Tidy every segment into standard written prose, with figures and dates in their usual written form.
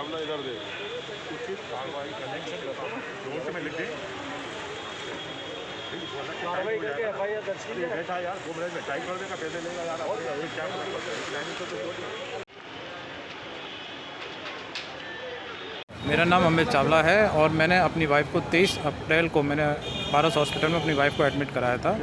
चावला इधर दे उचित कार्रवाई करने जोर में लिख दे कार्रवाई करके एफआईआर दर्ज की बैठा यार 2 मिनट में टाइप कर देगा पैसे लेगा यार और क्या प्लानिंग तो मेरा नाम अमित चावला है और मैंने अपनी वाइफ को 23 अप्रैल को मैंने पारस हॉस्पिटल में अपनी वाइफ को एडमिट कराया था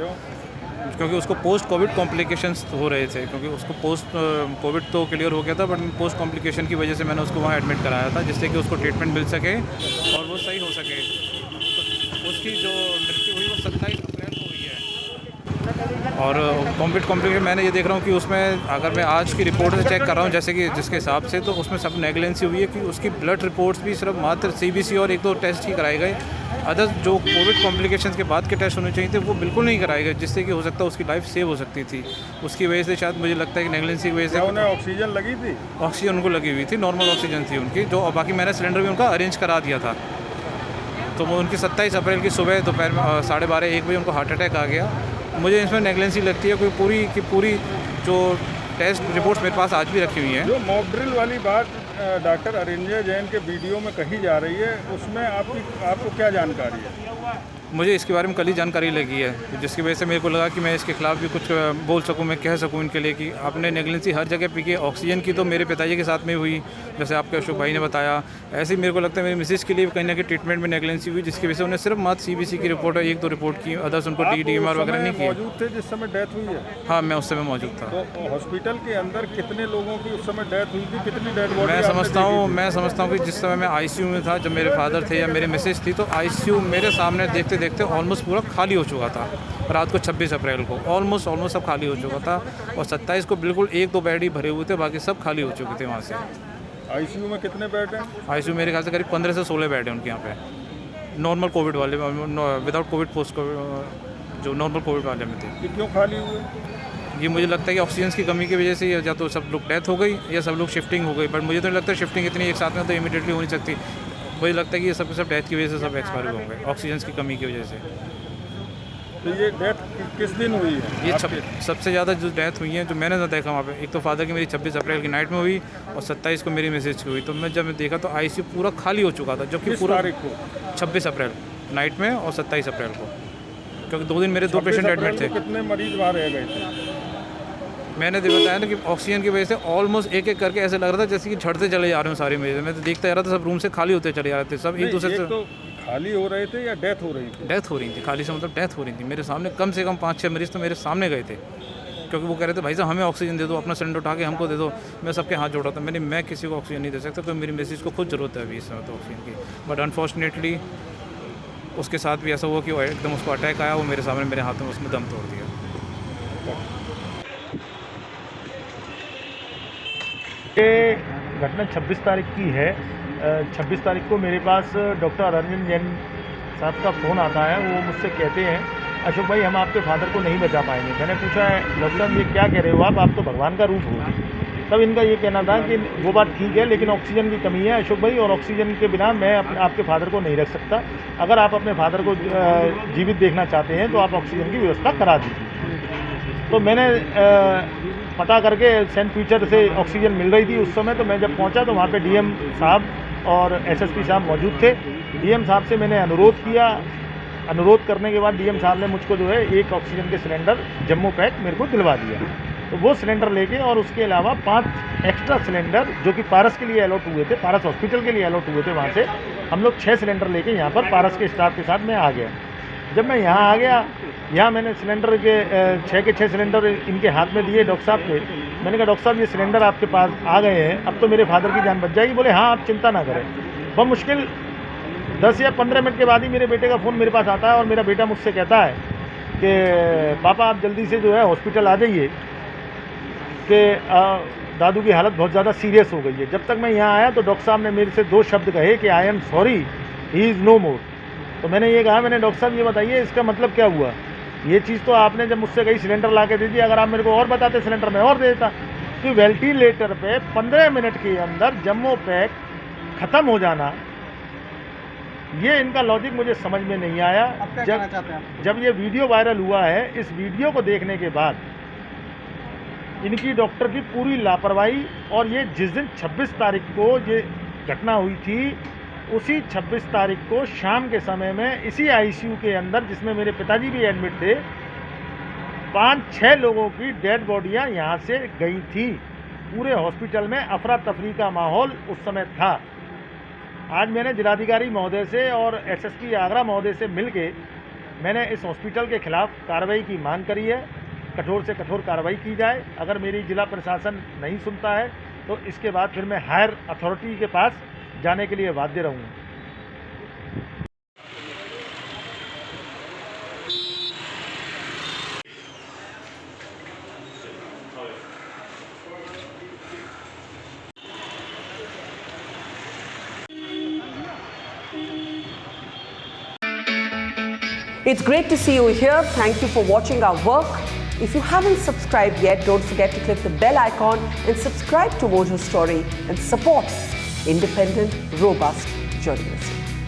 क्योंकि उसको पोस्ट कोविड कॉम्प्लिकेशंस हो रहे थे क्योंकि उसको पोस्ट कोविड तो क्लियर हो गया था बट पोस्ट कॉम्प्लिकेशन की वजह से मैंने उसको वहाँ एडमिट कराया था जिससे कि उसको ट्रीटमेंट मिल सके और वो सही हो सके। तो उसकी जो मृत्यु हुई वो 27 अप्रैल को हुई है और कोविड कॉम्प्लिकेशन मैंने ये देख रहा हूँ कि उसमें अगर मैं आज की रिपोर्ट से चेक कर रहा हूँ जैसे कि जिसके हिसाब से तो उसमें सब नेगलेंसी हुई है कि उसकी ब्लड रिपोर्ट्स भी सिर्फ मात्र सीबीसी और 1-2 टेस्ट ही कराए गए। अदर जो कोविड कॉम्प्लिकेशंस के बाद के टेस्ट होने चाहिए थे वो बिल्कुल नहीं कराए गए जिससे कि हो सकता है उसकी लाइफ सेव हो सकती थी। उसकी वजह से शायद मुझे लगता है कि नेगलेंसी की वजह से उन्हें ऑक्सीजन लगी थी, ऑक्सीजन उनको लगी हुई थी, नॉर्मल ऑक्सीजन थी उनकी जो बाकी मैंने सिलेंडर भी उनका अरेंज करा दिया था। तो वो उनकी 27 अप्रैल की सुबह दोपहर में 12:30-1 बजे उनको हार्ट अटैक आ गया। मुझे इसमें नेगलेंसी लगती है कोई पूरी की पूरी जो टेस्ट रिपोर्ट्स मेरे पास आज भी रखी हुई हैं। जो मॉक ड्रिल वाली बात डॉक्टर अरिंजय जैन के वीडियो में कही जा रही है उसमें आपको क्या जानकारी है? मुझे इसके बारे में कल ही जानकारी लगी है जिसकी वजह से मेरे को लगा कि मैं इसके खिलाफ भी कुछ बोल सकूं, मैं कह सकूं इनके लिए कि आपने नेगलेंसी हर जगह पी के ऑक्सीजन की तो मेरे पिताजी के साथ में हुई जैसे आपके अशोक भाई ने बताया, ऐसे ही मेरे को लगता है मेरी मिसेज के लिए कहीं ना कहीं ट्रीटमेंट में नेगलेंसी हुई जिसकी वजह से उन्हें सिर्फ मात्र सीबीसी की रिपोर्ट है 1-2 रिपोर्ट की, अदर्स उनको DDMR वगैरह नहीं की। मौजूद थे जिस समय डेथ हुई है? हाँ मैं उस समय मौजूद था। तो हॉस्पिटल के अंदर कितने लोगों की उस समय डेथ हुई थी, कितनी डेथ बॉडी? मैं समझता हूँ कि जिस समय मैं ICU में था जब मेरे फादर थे या मेरी मिसेज थी तो ICU मेरे सामने देखते देखते ऑलमोस्ट पूरा खाली हो चुका था। रात को 26 अप्रैल को ऑलमोस्ट सब खाली हो चुका था और 27 को बिल्कुल 1-2 बेड ही भरे हुए थे, बाकी सब खाली हो चुके थे वहाँ से। ICU में कितने बेड हैं? ICU मेरे ख्याल से करीब 15 से 16 बेड हैं उनके यहाँ पे, नॉर्मल कोविड वाले, विदाउट कोविड पोस्ट कोविड जो नॉर्मल कोविड वाले में थे। क्यों खाली हुए? ये मुझे लगता है कि ऑक्सीजन की कमी की वजह से या तो सब लोग डेथ हो गई या सब लोग शिफ्टिंग हो गई, बट मुझे तो नहीं लगता शिफ्टिंग इतनी एक साथ में तो इमीडिएटली हो नहीं सकती। मुझे लगता है कि ये सब डेथ की वजह से सब एक्सपायर हो गए ऑक्सीजन की कमी की वजह से। तो ये डेथ किस दिन हुई है? ये सबसे ज़्यादा जो डेथ हुई है जो मैंने तो देखा वहाँ पे, एक तो फादर की मेरी 26 अप्रैल की नाइट में हुई और 27 को मेरी मिसेज की हुई। तो मैं जब देखा तो ICU पूरा खाली हो चुका था, जबकि पूरा तारीख को 26 अप्रैल नाइट में और 27 अप्रैल को, क्योंकि 2 दिन मेरे 2 पेशेंट एडमिट थे। कितने मरीज वहाँ रह गए थे? मैंने बताया ना कि ऑक्सीजन की वजह से ऑलमोस्ट एक करके ऐसे लग रहा था जैसे कि झड़ते चले जा रहे हैं सारे मरीज। मैं तो देखता जा रहा था सब रूम से खाली होते चले जा रहे थे, सब एक दूसरे से खाली हो रहे थे या डेथ हो रही थी? डेथ हो रही थी, खाली से मतलब डेथ हो रही थी। मेरे सामने कम से कम 5-6 मरीज तो मेरे सामने गए थे क्योंकि वो कह रहे थे भाई साहब हमें ऑक्सीजन दे दो, अपना सिलेंडर उठा के हमको दे दो। मैं सबके हाथ जोड़ा था, मैं किसी को ऑक्सीजन नहीं दे सकता, तो मेरी मिसेज को खुद ज़रूरत है अभी इस समय तो ऑक्सीजन की। बट अनफॉर्चुनेटली उसके साथ भी ऐसा हुआ कि एकदम उसको अटैक आया, वो मेरे सामने मेरे हाथ में उसने दम तोड़ दिया। ये घटना 26 तारीख की है। 26 तारीख को मेरे पास डॉक्टर अरिंजय जैन साहब का फ़ोन आता है। वो मुझसे कहते हैं अशोक भाई हम आपके फादर को नहीं बचा पाएंगे। मैंने पूछा डॉक्टर साहब ये क्या कह रहे हो आप तो भगवान का रूप हो। तब इनका ये कहना था कि वो बात ठीक है लेकिन ऑक्सीजन की कमी है अशोक भाई, और ऑक्सीजन के बिना मैं आपके फादर को नहीं रख सकता। अगर आप अपने फादर को जीवित देखना चाहते हैं तो आप ऑक्सीजन की व्यवस्था करा दीजिए। तो मैंने पता करके सेंट पीटर से ऑक्सीजन मिल रही थी उस समय। तो मैं जब पहुंचा तो वहाँ पे DM साहब और SSP साहब मौजूद थे। DM साहब से मैंने अनुरोध किया। अनुरोध करने के बाद DM साहब ने मुझको जो है एक ऑक्सीजन के सिलेंडर जम्मू पैक मेरे को दिलवा दिया। तो वो सिलेंडर लेके और उसके अलावा 5 एक्स्ट्रा सिलेंडर जो कि पारस के लिए अलॉट हुए थे, पारस हॉस्पिटल के लिए अलॉट हुए थे, वहाँ से हम लोग 6 सिलेंडर लेके यहाँ पर पारस के स्टाफ के साथ मैं आ गया। जब मैं यहाँ आ गया, यहाँ मैंने सिलेंडर के 6 के 6 सिलेंडर इनके हाथ में दिए डॉक्टर साहब के। मैंने कहा डॉक्टर साहब ये सिलेंडर आपके पास आ गए हैं, अब तो मेरे फादर की जान बच जाएगी। बोले हाँ आप चिंता ना करें। बहुत मुश्किल 10 या 15 मिनट के बाद ही मेरे बेटे का फ़ोन मेरे पास आता है और मेरा बेटा मुझसे कहता है कि पापा आप जल्दी से जो है हॉस्पिटल आ जाइए कि दादू की हालत बहुत ज़्यादा सीरियस हो गई है। जब तक मैं यहाँ आया तो डॉक्टर साहब ने मेरे से 2 शब्द कहे कि I am sorry he is no more. तो मैंने ये कहा, मैंने डॉक्टर साहब ये बताइए इसका मतलब क्या हुआ? ये चीज़ तो आपने जब मुझसे कही सिलेंडर ला के दे दी, अगर आप मेरे को और बताते सिलेंडर मैं और देता। तो वेंटिलेटर पे 15 मिनट के अंदर जम्मू पैक ख़त्म हो जाना, ये इनका लॉजिक मुझे समझ में नहीं आया। जब ये वीडियो वायरल हुआ है, इस वीडियो को देखने के बाद इनकी डॉक्टर की पूरी लापरवाही और ये जिस दिन 26 तारीख को ये घटना हुई थी उसी 26 तारीख को शाम के समय में इसी आईसीयू के अंदर, जिसमें मेरे पिताजी भी एडमिट थे, 5-6 लोगों की डेड बॉडियां यहाँ से गई थी। पूरे हॉस्पिटल में अफरा तफरी का माहौल उस समय था। आज मैंने जिलाधिकारी महोदय से और एसएसपी आगरा महोदय से मिलके मैंने इस हॉस्पिटल के खिलाफ कार्रवाई की मांग करी है। कठोर से कठोर कार्रवाई की जाए। अगर मेरी जिला प्रशासन नहीं सुनता है तो इसके बाद फिर मैं हायर अथॉरिटी के पास जाने के लिए बाध्य रहूँगा। It's great to see you here. Thank you for watching our work. If you haven't subscribed yet, don't forget to click the bell icon and subscribe to Mojo Story and support independent, robust journalism.